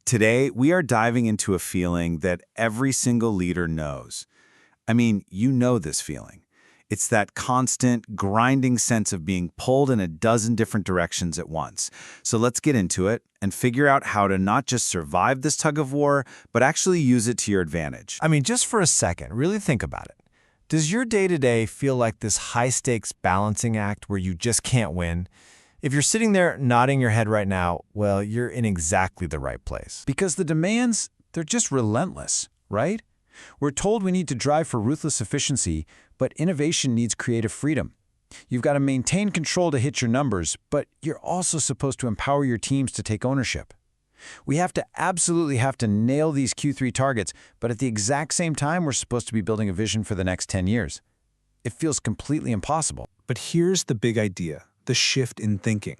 Today, we are diving into a feeling that every single leader knows. I mean, you know this feeling. It's that constant, grinding sense of being pulled in a dozen different directions at once. So let's get into it and figure out how to not just survive this tug of war, but actually use it to your advantage. I mean, just for a second, really think about it. Does your day-to-day feel like this high-stakes balancing act where you just can't win? If you're sitting there nodding your head right now, well, you're in exactly the right place. Because the demands, they're just relentless, right? We're told we need to drive for ruthless efficiency, but innovation needs creative freedom. You've got to maintain control to hit your numbers, but you're also supposed to empower your teams to take ownership. We absolutely have to nail these Q3 targets, but at the exact same time, we're supposed to be building a vision for the next 10 years. It feels completely impossible. But here's the big idea, the shift in thinking.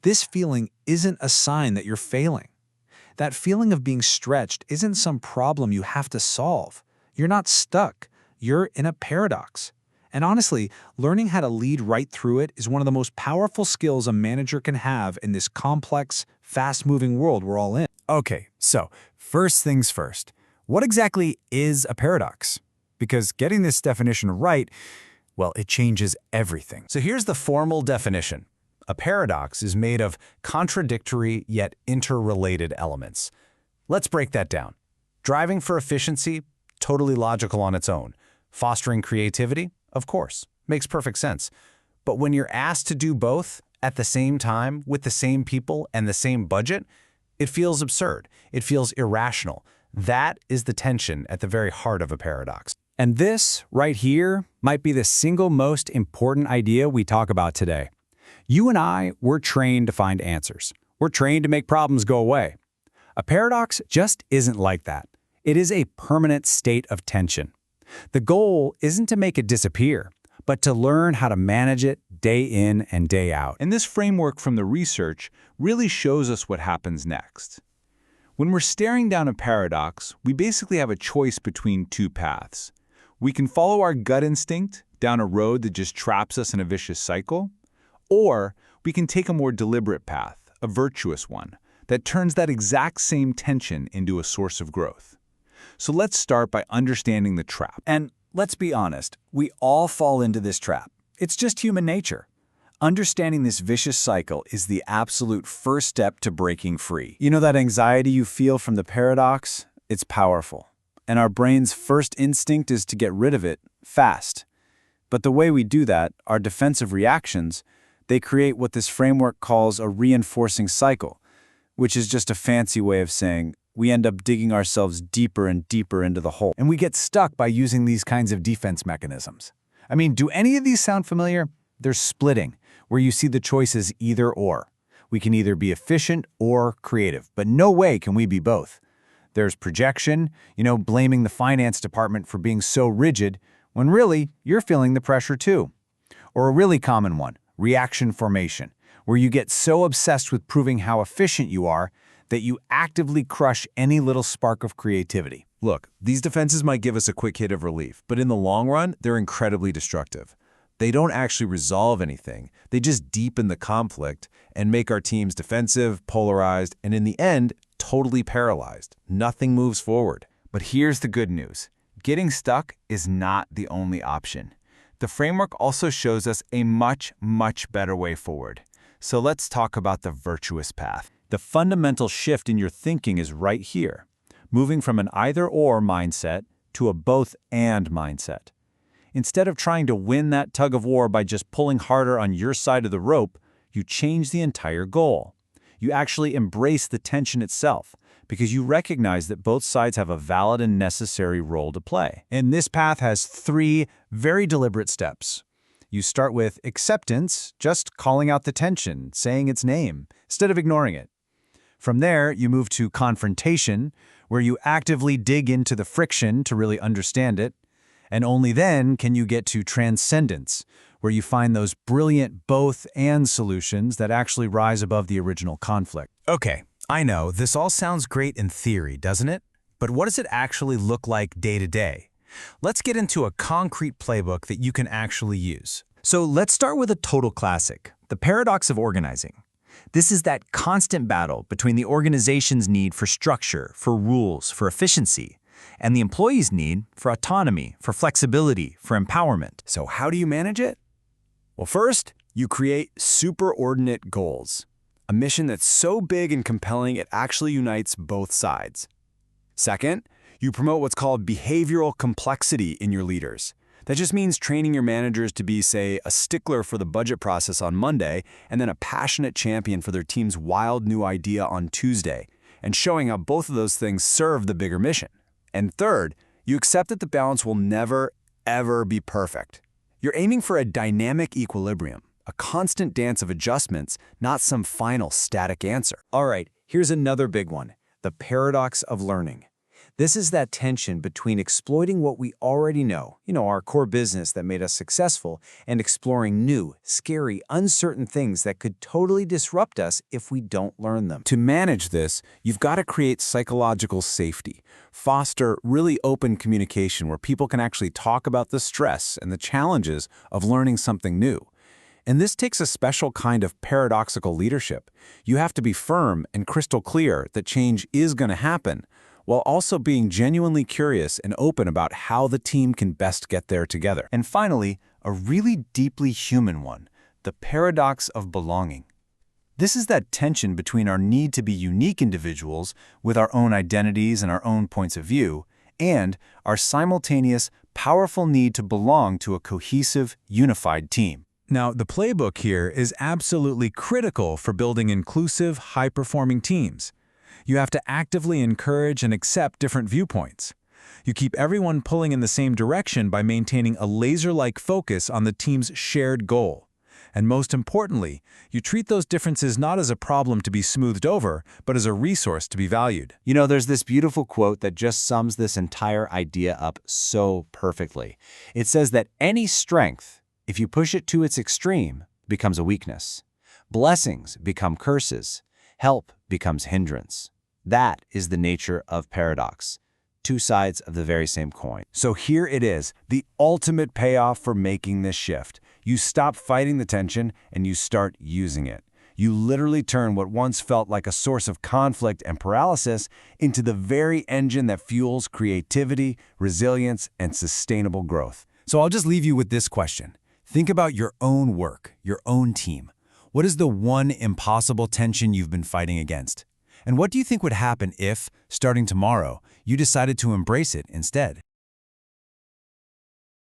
This feeling isn't a sign that you're failing. That feeling of being stretched isn't some problem you have to solve. You're not stuck. You're in a paradox. And honestly, learning how to lead right through it is one of the most powerful skills a manager can have in this complex, fast-moving world we're all in. Okay, so first things first. What exactly is a paradox? Because getting this definition right, well, it changes everything. So here's the formal definition. A paradox is made of contradictory yet interrelated elements. Let's break that down. Driving for efficiency, totally logical on its own. Fostering creativity, of course, makes perfect sense. But when you're asked to do both at the same time, with the same people and the same budget, it feels absurd. It feels irrational. That is the tension at the very heart of a paradox. And this, right here, might be the single most important idea we talk about today. You and I, we're trained to find answers. We're trained to make problems go away. A paradox just isn't like that. It is a permanent state of tension. The goal isn't to make it disappear, but to learn how to manage it day in and day out. And this framework from the research really shows us what happens next. When we're staring down a paradox, we basically have a choice between two paths. We can follow our gut instinct down a road that just traps us in a vicious cycle, or we can take a more deliberate path, a virtuous one, that turns that exact same tension into a source of growth. So let's start by understanding the trap. And let's be honest, we all fall into this trap. It's just human nature. Understanding this vicious cycle is the absolute first step to breaking free. You know that anxiety you feel from the paradox? It's powerful. And our brain's first instinct is to get rid of it fast. But the way we do that, our defensive reactions, they create what this framework calls a reinforcing cycle, which is just a fancy way of saying we end up digging ourselves deeper and deeper into the hole. And we get stuck by using these kinds of defense mechanisms. I mean, do any of these sound familiar? There's splitting, where you see the choices either or. We can either be efficient or creative, but no way can we be both. There's projection, blaming the finance department for being so rigid, when really, you're feeling the pressure too. Or a really common one, reaction formation, where you get so obsessed with proving how efficient you are that you actively crush any little spark of creativity. Look, these defenses might give us a quick hit of relief, but in the long run, they're incredibly destructive. They don't actually resolve anything. They just deepen the conflict and make our teams defensive, polarized, and in the end, totally paralyzed. Nothing moves forward. But here's the good news. Getting stuck is not the only option. The framework also shows us a much, much better way forward. So let's talk about the virtuous path. The fundamental shift in your thinking is right here, moving from an either-or mindset to a both-and mindset. Instead of trying to win that tug of war by just pulling harder on your side of the rope, you change the entire goal. You actually embrace the tension itself, because you recognize that both sides have a valid and necessary role to play. And this path has 3 very deliberate steps. You start with acceptance, just calling out the tension, saying its name, instead of ignoring it. From there, you move to confrontation, where you actively dig into the friction to really understand it. And only then can you get to transcendence, where you find those brilliant both-and solutions that actually rise above the original conflict. Okay, I know, this all sounds great in theory, doesn't it? But what does it actually look like day to day? Let's get into a concrete playbook that you can actually use. So let's start with a total classic, the paradox of organizing. This is that constant battle between the organization's need for structure, for rules, for efficiency, and the employee's need for autonomy, for flexibility, for empowerment. So how do you manage it? Well, first, you create superordinate goals, a mission that's so big and compelling it actually unites both sides. Second, you promote what's called behavioral complexity in your leaders. That just means training your managers to be, say, a stickler for the budget process on Monday and then a passionate champion for their team's wild new idea on Tuesday, and showing how both of those things serve the bigger mission. And third, you accept that the balance will never, ever be perfect. You're aiming for a dynamic equilibrium, a constant dance of adjustments, not some final static answer. All right, here's another big one, the paradox of learning. This is that tension between exploiting what we already know, our core business that made us successful, and exploring new, scary, uncertain things that could totally disrupt us if we don't learn them. To manage this, you've got to create psychological safety, foster really open communication where people can actually talk about the stress and the challenges of learning something new. And this takes a special kind of paradoxical leadership. You have to be firm and crystal clear that change is going to happen, while also being genuinely curious and open about how the team can best get there together. And finally, a really deeply human one, the paradox of belonging. This is that tension between our need to be unique individuals with our own identities and our own points of view, and our simultaneous, powerful need to belong to a cohesive, unified team. Now, the playbook here is absolutely critical for building inclusive, high-performing teams. You have to actively encourage and accept different viewpoints. You keep everyone pulling in the same direction by maintaining a laser-like focus on the team's shared goal. And most importantly, you treat those differences not as a problem to be smoothed over, but as a resource to be valued. There's this beautiful quote that just sums this entire idea up so perfectly. It says that any strength, if you push it to its extreme, becomes a weakness. Blessings become curses. Help becomes hindrance. That is the nature of paradox. Two sides of the very same coin. So here it is, the ultimate payoff for making this shift. You stop fighting the tension and you start using it. You literally turn what once felt like a source of conflict and paralysis into the very engine that fuels creativity, resilience, and sustainable growth. So I'll just leave you with this question. Think about your own work, your own team. What is the one impossible tension you've been fighting against? And what do you think would happen if, starting tomorrow, you decided to embrace it instead?